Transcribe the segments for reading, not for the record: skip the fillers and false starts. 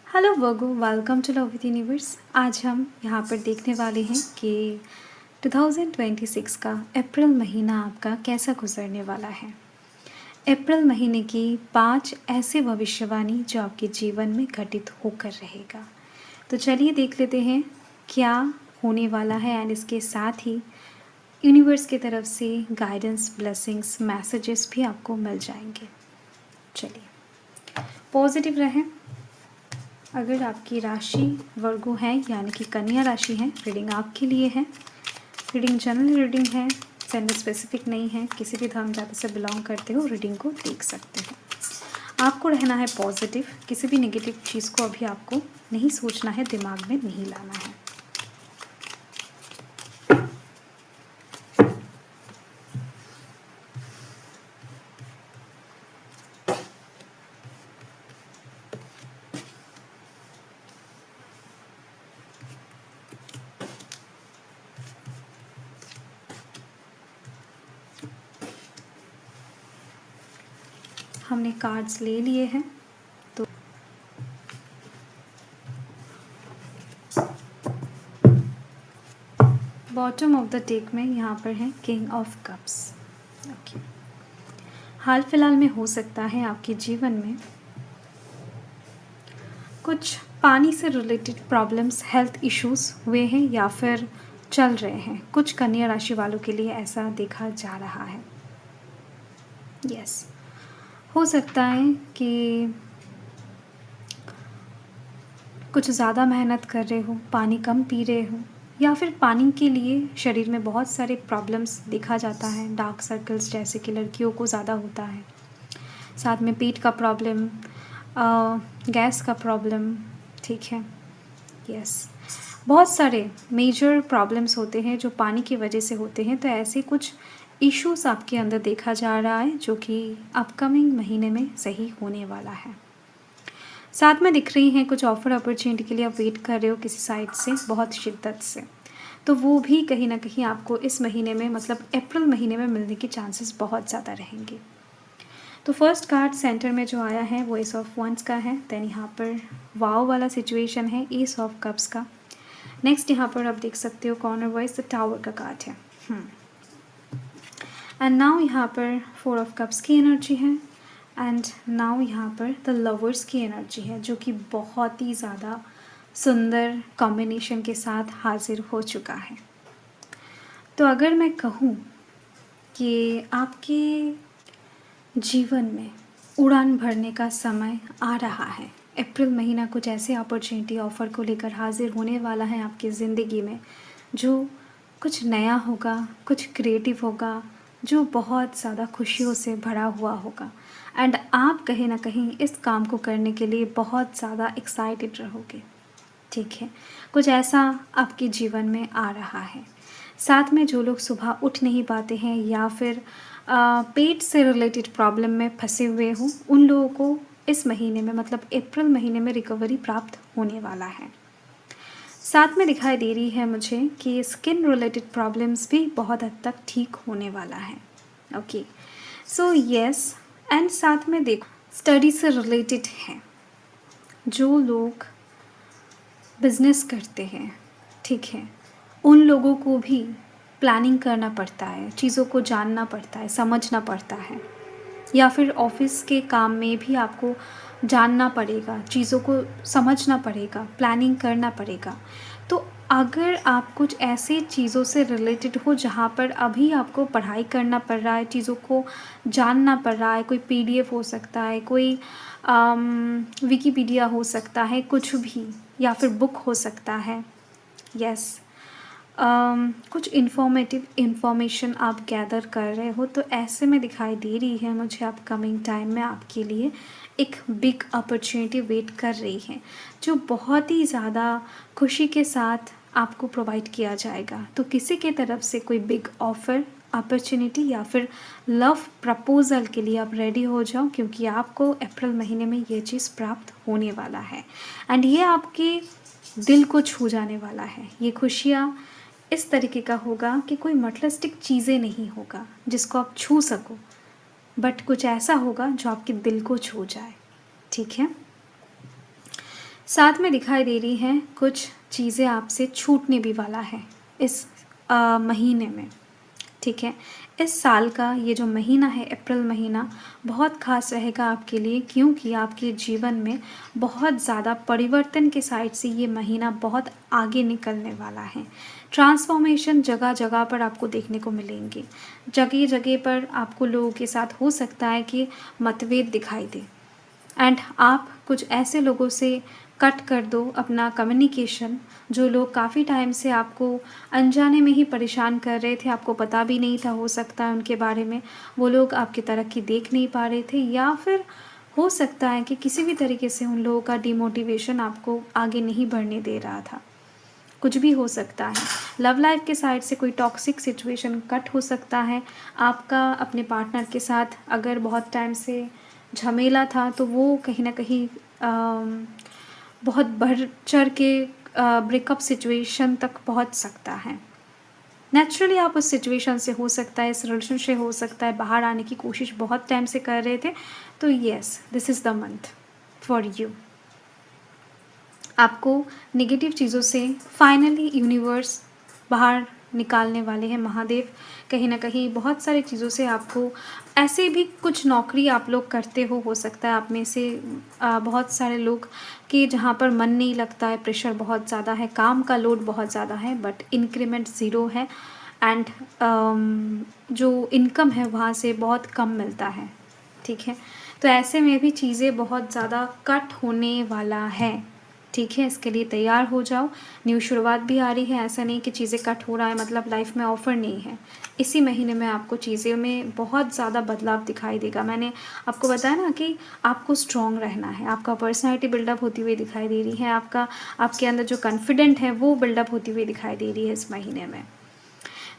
Hello Virgo, welcome to love with universe. आज हम यहाँ पर देखने वाले हैं कि 2026 का अप्रैल महीना आपका कैसा गुजरने वाला है। अप्रैल महीने की 5 ऐसे भविष्यवाणी जो आपके जीवन में घटित होकर रहेगा। तो चलिए देख लेते हैं क्या होने वाला है एंड इसके साथ ही यूनिवर्स की तरफ से गाइडेंस, ब्लेसिंग्स, मैसेजेस भी आपको मिल जाएंगे। चलिए पॉजिटिव रहें। अगर आपकी राशि वर्गो है यानी कि कन्या राशि है, रीडिंग आपके लिए है। रीडिंग जनरल रीडिंग है, जेंडर स्पेसिफिक नहीं है। किसी भी धर्म जाति से बिलोंग करते हो रीडिंग को देख सकते हो। आपको रहना है पॉजिटिव, किसी भी नेगेटिव चीज़ को अभी आपको नहीं सोचना है, दिमाग में नहीं लाना है। हमने कार्ड्स ले लिए हैं तो बॉटम ऑफ द डेक में यहाँ पर है किंग ऑफ कप्स। ओके, हाल फिलहाल में हो सकता है आपके जीवन में कुछ पानी से रिलेटेड प्रॉब्लम्स, हेल्थ इश्यूज हुए हैं या फिर चल रहे हैं। कुछ कन्या राशि वालों के लिए ऐसा देखा जा रहा है। यस, हो सकता है कि कुछ ज़्यादा मेहनत कर रहे हो, पानी कम पी रहे हो, या फिर पानी के लिए शरीर में बहुत सारे प्रॉब्लम्स देखा जाता है। डार्क सर्कल्स जैसे कि लड़कियों को ज़्यादा होता है, साथ में पेट का प्रॉब्लम, गैस का प्रॉब्लम, ठीक है। यस, बहुत सारे मेजर प्रॉब्लम्स होते हैं जो पानी की वजह से होते हैं। तो ऐसे कुछ इश्यूज आपके अंदर देखा जा रहा है जो कि अपकमिंग महीने में सही होने वाला है। साथ में दिख रही हैं कुछ ऑफर अपॉर्चुनिटी के लिए आप वेट कर रहे हो किसी साइड से बहुत शिद्दत से, तो वो भी कहीं ना कहीं आपको इस महीने में, मतलब अप्रैल महीने में मिलने के चांसेस बहुत ज़्यादा रहेंगे। तो फर्स्ट कार्ड सेंटर में जो आया है वो एस ऑफ वंस का है। देन यहाँ पर वाव वाला सिचुएशन है एस ऑफ कप्स का। नेक्स्ट यहाँ पर आप देख सकते हो कॉर्नर वाइज द टावर का कार्ड है। एंड नाउ यहाँ पर 4 ऑफ कप्स की एनर्जी है। एंड नाउ यहाँ पर द लवर्स की एनर्जी है जो कि बहुत ही ज़्यादा सुंदर कॉम्बिनेशन के साथ हाजिर हो चुका है। तो अगर मैं कहूँ कि आपके जीवन में उड़ान भरने का समय आ रहा है, अप्रैल महीना कुछ ऐसे अपॉर्चुनिटी ऑफ़र को लेकर हाजिर होने वाला है आपकी ज़िंदगी में जो कुछ नया होगा, कुछ क्रिएटिव होगा, जो बहुत ज़्यादा खुशियों से भरा हुआ होगा। एंड आप कहीं ना कहीं इस काम को करने के लिए बहुत ज़्यादा एक्साइटेड रहोगे, ठीक है। कुछ ऐसा आपके जीवन में आ रहा है। साथ में जो लोग सुबह उठ नहीं पाते हैं या फिर पेट से रिलेटेड प्रॉब्लम में फंसे हुए हो, उन लोगों को इस महीने में, मतलब अप्रैल महीने में रिकवरी प्राप्त होने वाला है। साथ में दिखाई दे रही है मुझे कि स्किन रिलेटेड प्रॉब्लम्स भी बहुत हद तक ठीक होने वाला है। ओके, सो यस, एंड साथ में देखो स्टडी से रिलेटेड है। जो लोग बिजनेस करते हैं, ठीक है, उन लोगों को भी प्लानिंग करना पड़ता है, चीज़ों को जानना पड़ता है, समझना पड़ता है, या फिर ऑफिस के काम में भी आपको जानना पड़ेगा, चीज़ों को समझना पड़ेगा, प्लानिंग करना पड़ेगा। तो अगर आप कुछ ऐसे चीज़ों से रिलेटेड हो जहाँ पर अभी आपको पढ़ाई करना पड़ रहा है, चीज़ों को जानना पड़ रहा है, कोई पीडीएफ हो सकता है, कोई विकिपीडिया हो सकता है, कुछ भी, या फिर बुक हो सकता है। यस, कुछ इन्फॉर्मेशन आप गैदर कर रहे हो, तो ऐसे में दिखाई दे रही है मुझे अपकमिंग टाइम में आपके लिए एक बिग अपॉर्चुनिटी वेट कर रही है जो बहुत ही ज़्यादा खुशी के साथ आपको प्रोवाइड किया जाएगा। तो किसी के तरफ से कोई बिग ऑफर, अपॉर्चुनिटी या फिर लव प्रपोजल के लिए आप रेडी हो जाओ, क्योंकि आपको अप्रैल महीने में ये चीज़ प्राप्त होने वाला है। एंड ये आपके दिल को छू जाने वाला है। ये खुशियाँ इस तरीके का होगा कि कोई मटेरियलिस्टिक चीज़ें नहीं होगा जिसको आप छू सको, बट कुछ ऐसा होगा जो आपके दिल को छू जाए, ठीक है। साथ में दिखाई दे रही हैं कुछ चीज़ें आपसे छूटने भी वाला है इस महीने में, ठीक है। इस साल का ये जो महीना है, अप्रैल महीना, बहुत ख़ास रहेगा आपके लिए, क्योंकि आपके जीवन में बहुत ज़्यादा परिवर्तन के साइड से ये महीना बहुत आगे निकलने वाला है। ट्रांसफॉर्मेशन जगह जगह पर आपको देखने को मिलेंगे। जगह जगह पर आपको लोगों के साथ हो सकता है कि मतभेद दिखाई दे, एंड आप कुछ ऐसे लोगों से कट कर दो अपना कम्युनिकेशन, जो लोग काफ़ी टाइम से आपको अनजाने में ही परेशान कर रहे थे, आपको पता भी नहीं था हो सकता है उनके बारे में, वो लोग आपकी तरक्की देख नहीं पा रहे थे, या फिर हो सकता है कि किसी भी तरीके से उन लोगों का डिमोटिवेशन आपको आगे नहीं बढ़ने दे रहा था। कुछ भी हो सकता है। लव लाइफ के साइड से कोई टॉक्सिक सिचुएशन कट हो सकता है। आपका अपने पार्टनर के साथ अगर बहुत टाइम से झमेला था, तो वो कहीं न कहीं बहुत बढ़ चढ़ के ब्रेकअप सिचुएशन तक पहुंच सकता है। नेचुरली आप उस सिचुएशन से, हो सकता है इस रिलेशन से, हो सकता है बाहर आने की कोशिश बहुत टाइम से कर रहे थे, तो yes, this is the month for you. आपको नेगेटिव चीज़ों से फाइनली यूनिवर्स बाहर निकालने वाले हैं, महादेव। कहीं न कहीं बहुत सारी चीज़ों से आपको, ऐसे भी कुछ नौकरी आप लोग करते हो सकता है आप में से बहुत सारे लोग कि जहाँ पर मन नहीं लगता है, प्रेशर बहुत ज़्यादा है, काम का लोड बहुत ज़्यादा है, बट इंक्रीमेंट ज़ीरो है, एंड जो इनकम है वहाँ से बहुत कम मिलता है, ठीक है। तो ऐसे में भी चीज़ें बहुत ज़्यादा कट होने वाला है, ठीक है। इसके लिए तैयार हो जाओ, न्यू शुरुआत भी आ रही है। ऐसा नहीं कि चीज़ें कट हो रहा है मतलब लाइफ में ऑफ़र नहीं है। इसी महीने में आपको चीज़ें में बहुत ज़्यादा बदलाव दिखाई देगा। मैंने आपको बताया ना कि आपको स्ट्रॉन्ग रहना है, आपका पर्सनैलिटी बिल्डअप होती हुई दिखाई दे रही है, आपके अंदर जो कॉन्फिडेंट है वो बिल्डअप होती हुई दिखाई दे रही है इस महीने में।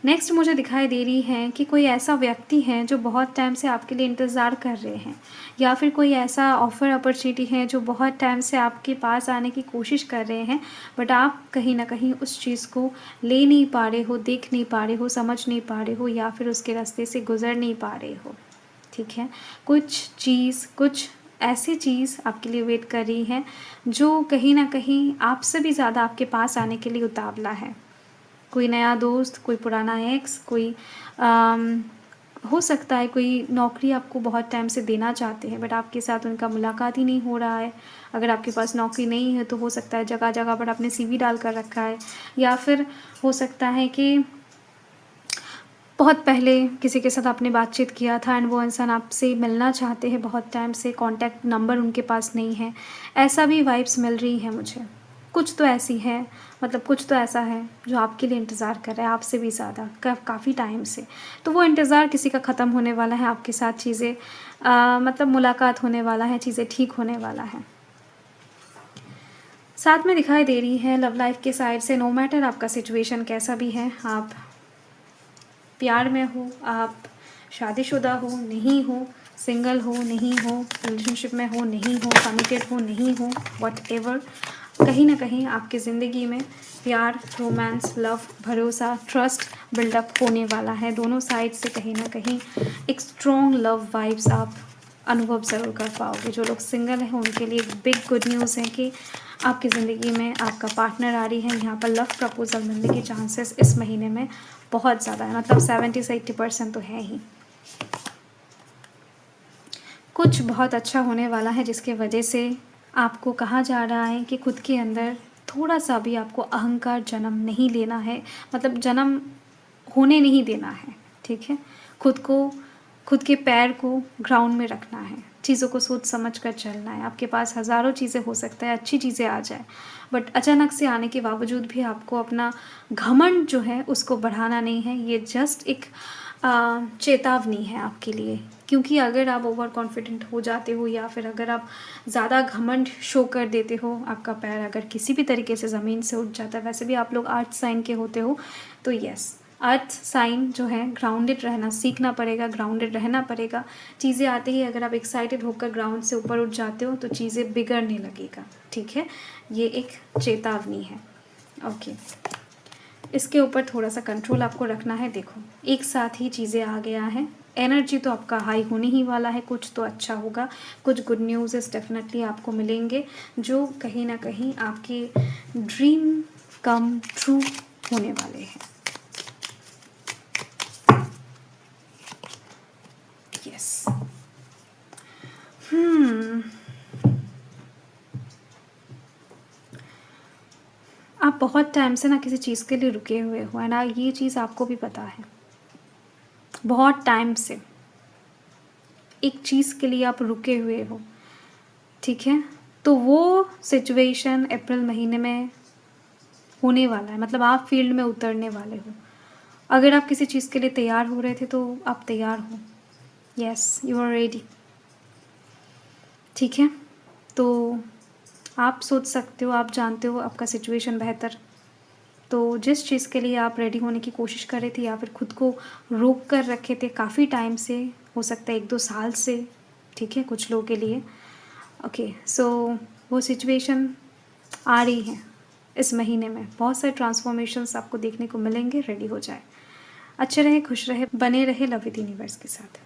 नेक्स्ट मुझे दिखाई दे रही है कि कोई ऐसा व्यक्ति है जो बहुत टाइम से आपके लिए इंतज़ार कर रहे हैं, या फिर कोई ऐसा ऑफ़र अपॉर्चुनिटी है जो बहुत टाइम से आपके पास आने की कोशिश कर रहे हैं, बट आप कहीं न कहीं उस चीज़ को ले नहीं पा रहे हो, देख नहीं पा रहे हो, समझ नहीं पा रहे हो, या फिर उसके रास्ते से गुज़र नहीं पा रहे हो, ठीक है। कुछ ऐसी चीज़ आपके लिए वेट कर रही है जो कहीं न कहीं आपसे भी ज़्यादा आपके पास आने के लिए उतावला है। कोई नया दोस्त, कोई पुराना एक्स, कोई हो सकता है कोई नौकरी आपको बहुत टाइम से देना चाहते हैं, बट आपके साथ उनका मुलाकात ही नहीं हो रहा है। अगर आपके पास नौकरी नहीं है तो हो सकता है जगह जगह पर आपने सीवी डाल कर रखा है, या फिर हो सकता है कि बहुत पहले किसी के साथ आपने बातचीत किया था एंड वो इंसान आपसे मिलना चाहते हैं बहुत टाइम से, कॉन्टैक्ट नंबर उनके पास नहीं है। ऐसा भी वाइब्स मिल रही है मुझे। कुछ तो ऐसी है, मतलब कुछ तो ऐसा है जो आपके लिए इंतज़ार कर रहा है आपसे भी ज़्यादा काफ़ी टाइम से। तो वो इंतज़ार किसी का ख़त्म होने वाला है, आपके साथ चीज़ें मतलब मुलाकात होने वाला है, चीज़ें ठीक होने वाला है। साथ में दिखाई दे रही है लव लाइफ के साइड से, नो मैटर आपका सिचुएशन कैसा भी है, आप प्यार में हो, आप शादीशुदा हो, नहीं हो, सिंगल हो, नहीं हो, रिलेशनशिप में हो, नहीं हो, कमिटेड हो, नहीं हो, व्हाटएवर, कहीं ना कहीं आपकी ज़िंदगी में प्यार, रोमांस, लव, भरोसा, ट्रस्ट बिल्डअप होने वाला है। दोनों साइड से कहीं ना कहीं एक स्ट्रॉन्ग लव वाइब्स आप अनुभव ज़रूर कर पाओगे। जो लोग सिंगल हैं उनके लिए बिग गुड न्यूज़ है कि आपकी ज़िंदगी में आपका पार्टनर आ रही है। यहाँ पर लव प्रपोजल मिलने के चांसेस इस महीने में बहुत ज़्यादा है, मतलब 70 से 80% तो है ही। कुछ बहुत अच्छा होने वाला है जिसके वजह से आपको कहा जा रहा है कि खुद के अंदर थोड़ा सा भी आपको अहंकार जन्म नहीं लेना है, मतलब जन्म होने नहीं देना है, ठीक है। खुद के पैर को ग्राउंड में रखना है, चीज़ों को सोच समझ कर चलना है। आपके पास हज़ारों चीज़ें हो सकता है, अच्छी चीज़ें आ जाए, बट अचानक से आने के बावजूद भी आपको अपना घमंड जो है उसको बढ़ाना नहीं है। ये जस्ट एक चेतावनी है आपके लिए, क्योंकि अगर आप ओवर कॉन्फिडेंट हो जाते हो या फिर अगर आप ज़्यादा घमंड शो कर देते हो, आपका पैर अगर किसी भी तरीके से ज़मीन से उठ जाता है, वैसे भी आप लोग अर्थ साइन के होते हो, तो यस, अर्थ साइन जो है ग्राउंडेड रहना सीखना पड़ेगा, ग्राउंडेड रहना पड़ेगा। चीज़ें आते ही अगर आप एक्साइटेड होकर ग्राउंड से ऊपर उठ जाते हो तो चीज़ें बिगड़ने लगेगा, ठीक है। ये एक चेतावनी है, ओके। इसके ऊपर थोड़ा सा कंट्रोल आपको रखना है। देखो, एक साथ ही चीज़ें आ गया है, एनर्जी तो आपका हाई होने ही वाला है, कुछ तो अच्छा होगा, कुछ गुड न्यूज़ डेफिनेटली आपको मिलेंगे जो कहीं ना कहीं आपके ड्रीम कम ट्रू होने वाले हैं। यस। आप बहुत टाइम से ना किसी चीज़ के लिए रुके हुए हो, है ना, ये चीज़ आपको भी पता है। बहुत टाइम से एक चीज़ के लिए आप रुके हुए हो, ठीक है। तो वो सिचुएशन अप्रैल महीने में होने वाला है, मतलब आप फील्ड में उतरने वाले हो। अगर आप किसी चीज़ के लिए तैयार हो रहे थे तो आप तैयार हो। यस, यू आर रेडी, ठीक है। तो आप सोच सकते हो, आप जानते हो आपका सिचुएशन बेहतर। तो जिस चीज़ के लिए आप रेडी होने की कोशिश कर रहे थे या फिर खुद को रोक कर रखे थे काफ़ी टाइम से, हो सकता है 1-2 साल से, ठीक है, कुछ लोगों के लिए। ओके, सो वो सिचुएशन आ रही है इस महीने में। बहुत सारे ट्रांसफॉर्मेशंस आपको देखने को मिलेंगे, रेडी हो जाए। अच्छे रहे, खुश रहे, बने रहे लव विद यूनिवर्स के साथ।